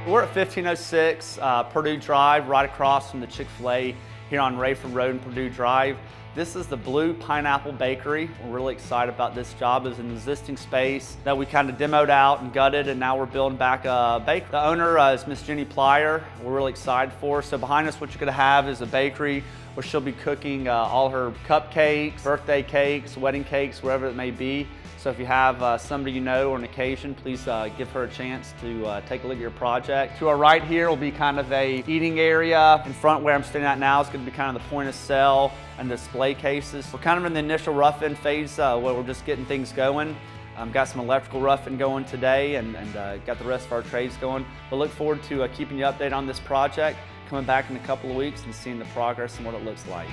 We're at 1506 Purdue Drive, right across from the Chick-fil-A here on Rayford Road and Purdue Drive. This is the Blue Pineapple Bakery. We're really excited about this job. It's an existing space that we kind of demoed out and gutted, and now we're building back a bakery. The owner is Miss Jenny Plyer. We're really excited for her. So behind us, what you're gonna have is a bakery where she'll be cooking all her cupcakes, birthday cakes, wedding cakes, wherever it may be. So if you have somebody you know or an occasion, please give her a chance to take a look at your project. To our right here will be kind of a eating area. In front where I'm standing at now is going to be kind of the point of sale and display cases. We're kind of in the initial rough-in phase where we're just getting things going. Got some electrical roughing going today and got the rest of our trades going. But look forward to keeping you updated on this project, coming back in a couple of weeks and seeing the progress and what it looks like.